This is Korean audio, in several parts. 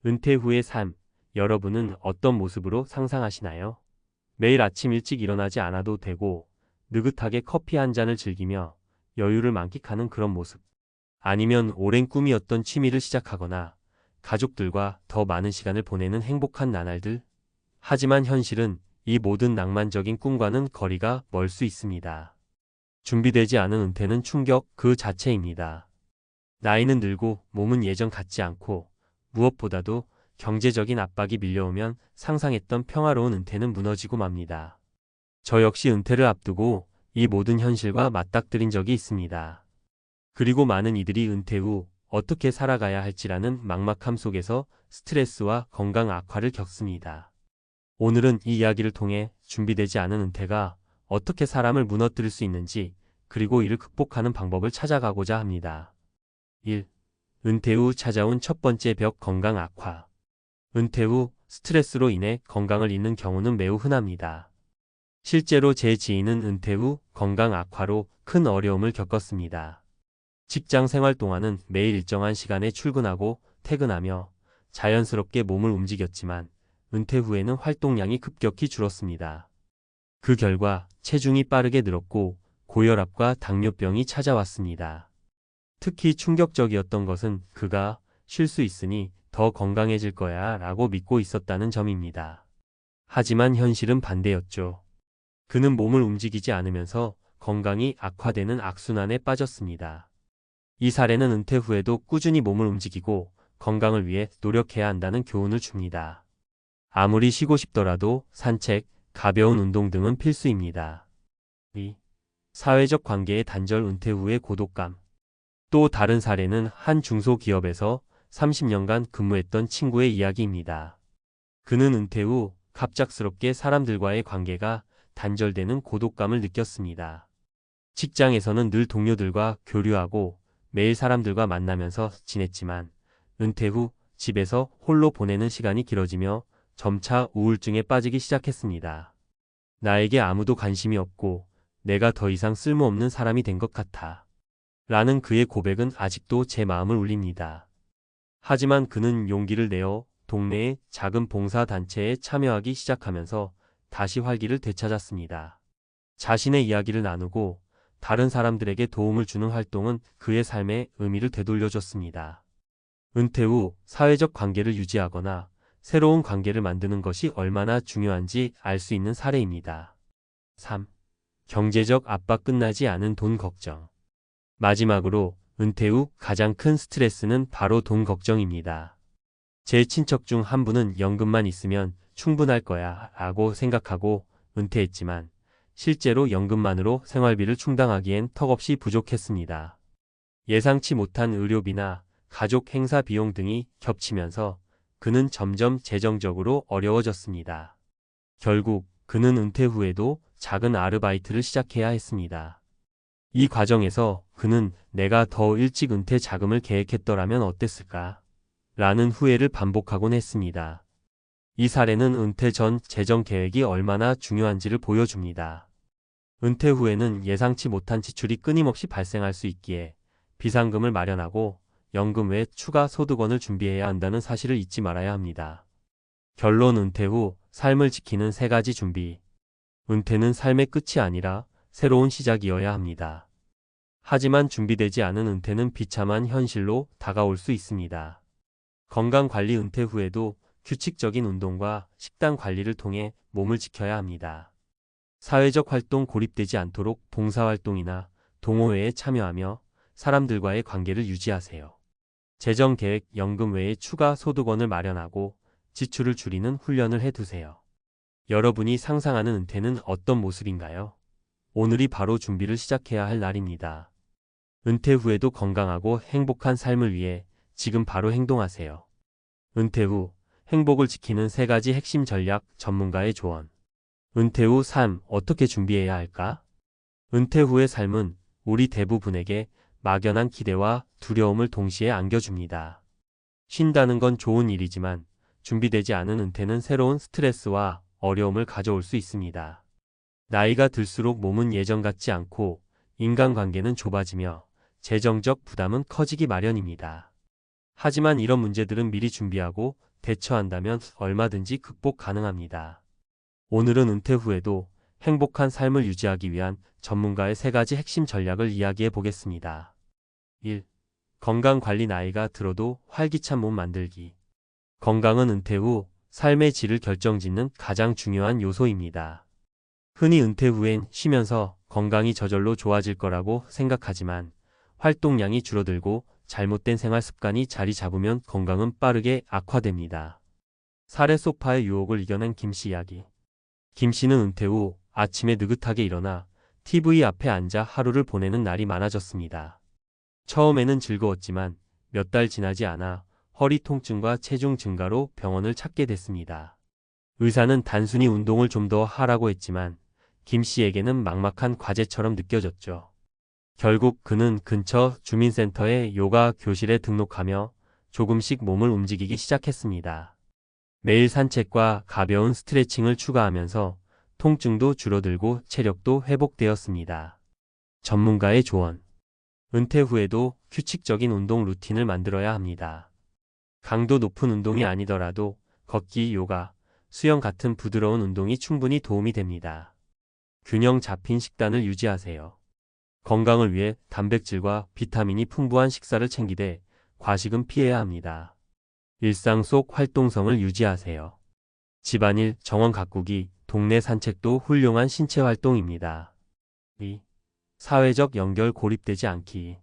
은퇴 후의 삶, 여러분은 어떤 모습으로 상상하시나요? 매일 아침 일찍 일어나지 않아도 되고, 느긋하게 커피 한 잔을 즐기며 여유를 만끽하는 그런 모습. 아니면 오랜 꿈이었던 취미를 시작하거나, 가족들과 더 많은 시간을 보내는 행복한 나날들. 하지만 현실은 이 모든 낭만적인 꿈과는 거리가 멀 수 있습니다. 준비되지 않은 은퇴는 충격 그 자체입니다. 나이는 들고 몸은 예전 같지 않고, 무엇보다도 경제적인 압박이 밀려오면 상상했던 평화로운 은퇴는 무너지고 맙니다. 저 역시 은퇴를 앞두고 이 모든 현실과 맞닥뜨린 적이 있습니다. 그리고 많은 이들이 은퇴 후 어떻게 살아가야 할지라는 막막함 속에서 스트레스와 건강 악화를 겪습니다. 오늘은 이 이야기를 통해 준비되지 않은 은퇴가 어떻게 사람을 무너뜨릴 수 있는지, 그리고 이를 극복하는 방법을 찾아가고자 합니다. 1. 은퇴 후 찾아온 첫 번째 벽, 건강 악화. 은퇴 후 스트레스로 인해 건강을 잃는 경우는 매우 흔합니다. 실제로 제 지인은 은퇴 후 건강 악화로 큰 어려움을 겪었습니다. 직장 생활 동안은 매일 일정한 시간에 출근하고 퇴근하며 자연스럽게 몸을 움직였지만, 은퇴 후에는 활동량이 급격히 줄었습니다. 그 결과 체중이 빠르게 늘었고 고혈압과 당뇨병이 찾아왔습니다. 특히 충격적이었던 것은 그가 쉴 수 있으니 더 건강해질 거야 라고 믿고 있었다는 점입니다. 하지만 현실은 반대였죠. 그는 몸을 움직이지 않으면서 건강이 악화되는 악순환에 빠졌습니다. 이 사례는 은퇴 후에도 꾸준히 몸을 움직이고 건강을 위해 노력해야 한다는 교훈을 줍니다. 아무리 쉬고 싶더라도 산책, 가벼운 운동 등은 필수입니다. 2. 사회적 관계의 단절, 은퇴 후의 고독감. 또 다른 사례는 한 중소기업에서 30년간 근무했던 친구의 이야기입니다. 그는 은퇴 후 갑작스럽게 사람들과의 관계가 단절되는 고독감을 느꼈습니다. 직장에서는 늘 동료들과 교류하고 매일 사람들과 만나면서 지냈지만, 은퇴 후 집에서 홀로 보내는 시간이 길어지며 점차 우울증에 빠지기 시작했습니다. 나에게 아무도 관심이 없고 내가 더 이상 쓸모없는 사람이 된 것 같아. 라는 그의 고백은 아직도 제 마음을 울립니다. 하지만 그는 용기를 내어 동네의 작은 봉사단체에 참여하기 시작하면서 다시 활기를 되찾았습니다. 자신의 이야기를 나누고 다른 사람들에게 도움을 주는 활동은 그의 삶의 의미를 되돌려줬습니다. 은퇴 후 사회적 관계를 유지하거나 새로운 관계를 만드는 것이 얼마나 중요한지 알 수 있는 사례입니다. 3. 경제적 압박, 끝나지 않은 돈 걱정. 마지막으로 은퇴 후 가장 큰 스트레스는 바로 돈 걱정입니다. 제 친척 중 한 분은 연금만 있으면 충분할 거야 라고 생각하고 은퇴했지만, 실제로 연금만으로 생활비를 충당하기엔 턱없이 부족했습니다. 예상치 못한 의료비나 가족 행사 비용 등이 겹치면서 그는 점점 재정적으로 어려워졌습니다. 결국 그는 은퇴 후에도 작은 아르바이트를 시작해야 했습니다. 이 과정에서 그는 내가 더 일찍 은퇴 자금을 계획했더라면 어땠을까? 라는 후회를 반복하곤 했습니다. 이 사례는 은퇴 전 재정 계획이 얼마나 중요한지를 보여줍니다. 은퇴 후에는 예상치 못한 지출이 끊임없이 발생할 수 있기에 비상금을 마련하고 연금 외 추가 소득원을 준비해야 한다는 사실을 잊지 말아야 합니다. 결론, 은퇴 후 삶을 지키는 3가지 준비. 은퇴는 삶의 끝이 아니라 새로운 시작이어야 합니다. 하지만 준비되지 않은 은퇴는 비참한 현실로 다가올 수 있습니다. 건강관리, 은퇴 후에도 규칙적인 운동과 식단 관리를 통해 몸을 지켜야 합니다. 사회적 활동, 고립되지 않도록 봉사활동이나 동호회에 참여하며 사람들과의 관계를 유지하세요. 재정계획, 연금 외에 추가 소득원을 마련하고 지출을 줄이는 훈련을 해두세요. 여러분이 상상하는 은퇴는 어떤 모습인가요? 오늘이 바로 준비를 시작해야 할 날입니다. 은퇴 후에도 건강하고 행복한 삶을 위해 지금 바로 행동하세요. 은퇴 후 행복을 지키는 3가지 핵심 전략, 전문가의 조언. 은퇴 후 삶, 어떻게 준비해야 할까? 은퇴 후의 삶은 우리 대부분에게 막연한 기대와 두려움을 동시에 안겨줍니다. 쉰다는 건 좋은 일이지만 준비되지 않은 은퇴는 새로운 스트레스와 어려움을 가져올 수 있습니다. 나이가 들수록 몸은 예전 같지 않고 인간관계는 좁아지며 재정적 부담은 커지기 마련입니다. 하지만 이런 문제들은 미리 준비하고 대처한다면 얼마든지 극복 가능합니다. 오늘은 은퇴 후에도 행복한 삶을 유지하기 위한 전문가의 3가지 핵심 전략을 이야기해 보겠습니다. 1. 건강관리. 나이가 들어도 활기찬 몸 만들기. 건강은 은퇴 후 삶의 질을 결정짓는 가장 중요한 요소입니다. 흔히 은퇴 후엔 쉬면서 건강이 저절로 좋아질 거라고 생각하지만 활동량이 줄어들고 잘못된 생활 습관이 자리 잡으면 건강은 빠르게 악화됩니다. 사례. 소파의 유혹을 이겨낸 김씨 이야기. 김씨는 은퇴 후 아침에 느긋하게 일어나 TV 앞에 앉아 하루를 보내는 날이 많아졌습니다. 처음에는 즐거웠지만 몇 달 지나지 않아 허리 통증과 체중 증가로 병원을 찾게 됐습니다. 의사는 단순히 운동을 좀 더 하라고 했지만 김씨에게는 막막한 과제처럼 느껴졌죠. 결국 그는 근처 주민센터의 요가 교실에 등록하며 조금씩 몸을 움직이기 시작했습니다. 매일 산책과 가벼운 스트레칭을 추가하면서 통증도 줄어들고 체력도 회복되었습니다. 전문가의 조언. 은퇴 후에도 규칙적인 운동 루틴을 만들어야 합니다. 강도 높은 운동이 아니더라도 걷기, 요가, 수영 같은 부드러운 운동이 충분히 도움이 됩니다. 균형 잡힌 식단을 유지하세요. 건강을 위해 단백질과 비타민이 풍부한 식사를 챙기되 과식은 피해야 합니다. 일상 속 활동성을 유지하세요. 집안일, 정원 가꾸기, 동네 산책도 훌륭한 신체 활동입니다. 2. 사회적 연결. 고립되지 않기.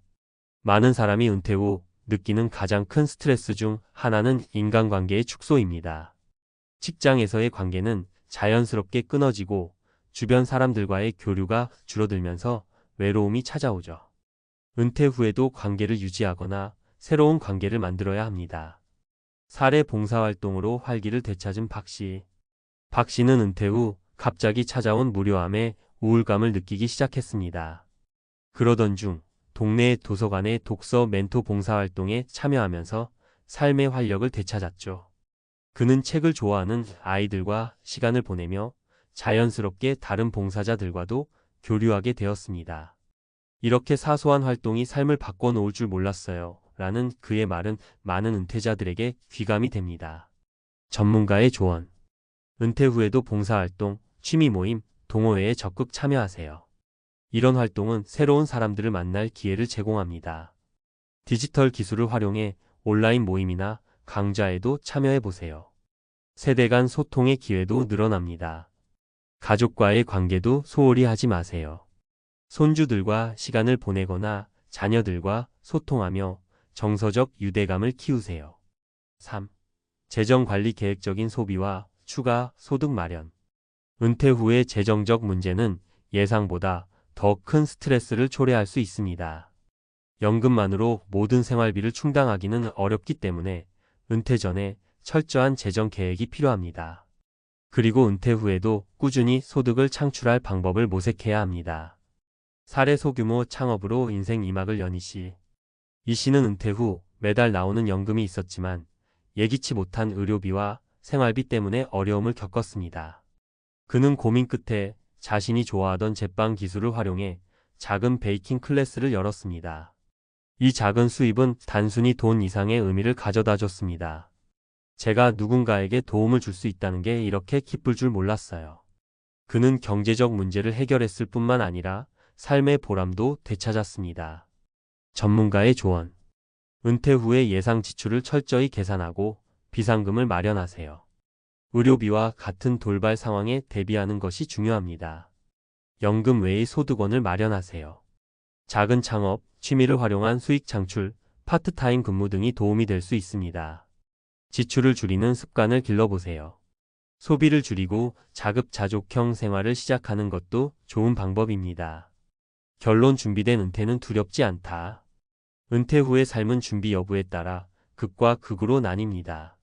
많은 사람이 은퇴 후 느끼는 가장 큰 스트레스 중 하나는 인간관계의 축소입니다. 직장에서의 관계는 자연스럽게 끊어지고 주변 사람들과의 교류가 줄어들면서 외로움이 찾아오죠. 은퇴 후에도 관계를 유지하거나 새로운 관계를 만들어야 합니다. 사례. 봉사활동으로 활기를 되찾은 박씨. 박씨는 은퇴 후 갑자기 찾아온 무료함에 우울감을 느끼기 시작했습니다. 그러던 중 동네 도서관의 독서 멘토 봉사활동에 참여하면서 삶의 활력을 되찾았죠. 그는 책을 좋아하는 아이들과 시간을 보내며 자연스럽게 다른 봉사자들과도 교류하게 되었습니다. 이렇게 사소한 활동이 삶을 바꿔놓을 줄 몰랐어요. 라는 그의 말은 많은 은퇴자들에게 귀감이 됩니다. 전문가의 조언. 은퇴 후에도 봉사활동, 취미 모임, 동호회에 적극 참여하세요. 이런 활동은 새로운 사람들을 만날 기회를 제공합니다. 디지털 기술을 활용해 온라인 모임이나 강좌에도 참여해보세요. 세대 간 소통의 기회도 늘어납니다. 가족과의 관계도 소홀히 하지 마세요. 손주들과 시간을 보내거나 자녀들과 소통하며 정서적 유대감을 키우세요. 3. 재정관리. 계획적인 소비와 추가 소득 마련. 은퇴 후의 재정적 문제는 예상보다 더 큰 스트레스를 초래할 수 있습니다. 연금만으로 모든 생활비를 충당하기는 어렵기 때문에 은퇴 전에 철저한 재정 계획이 필요합니다. 그리고 은퇴 후에도 꾸준히 소득을 창출할 방법을 모색해야 합니다. 사례. 소규모 창업으로 인생 2막을 연 이씨. 이씨는 은퇴 후 매달 나오는 연금이 있었지만 예기치 못한 의료비와 생활비 때문에 어려움을 겪었습니다. 그는 고민 끝에 자신이 좋아하던 제빵 기술을 활용해 작은 베이킹 클래스를 열었습니다. 이 작은 수입은 단순히 돈 이상의 의미를 가져다 줬습니다. 제가 누군가에게 도움을 줄 수 있다는 게 이렇게 기쁠 줄 몰랐어요. 그는 경제적 문제를 해결했을 뿐만 아니라 삶의 보람도 되찾았습니다. 전문가의 조언. 은퇴 후에 예상 지출을 철저히 계산하고 비상금을 마련하세요. 의료비와 같은 돌발 상황에 대비하는 것이 중요합니다. 연금 외의 소득원을 마련하세요. 작은 창업, 취미를 활용한 수익 창출, 파트타임 근무 등이 도움이 될 수 있습니다. 지출을 줄이는 습관을 길러보세요. 소비를 줄이고 자급자족형 생활을 시작하는 것도 좋은 방법입니다. 결론. 준비된 은퇴는 두렵지 않다. 은퇴 후의 삶은 준비 여부에 따라 극과 극으로 나뉩니다.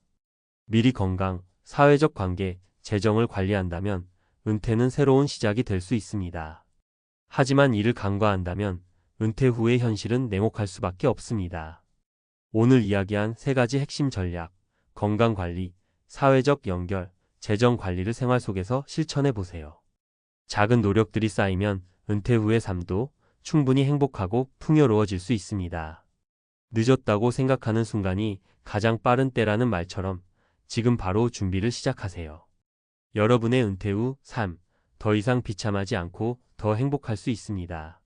미리 건강, 사회적 관계, 재정을 관리한다면 은퇴는 새로운 시작이 될 수 있습니다. 하지만 이를 간과한다면 은퇴 후의 현실은 냉혹할 수밖에 없습니다. 오늘 이야기한 3가지 핵심 전략, 건강관리, 사회적 연결, 재정 관리를 생활 속에서 실천해 보세요. 작은 노력들이 쌓이면 은퇴 후의 삶도 충분히 행복하고 풍요로워질 수 있습니다. 늦었다고 생각하는 순간이 가장 빠른 때라는 말처럼 지금 바로 준비를 시작하세요. 여러분의 은퇴 후 삶, 더 이상 비참하지 않고 더 행복할 수 있습니다.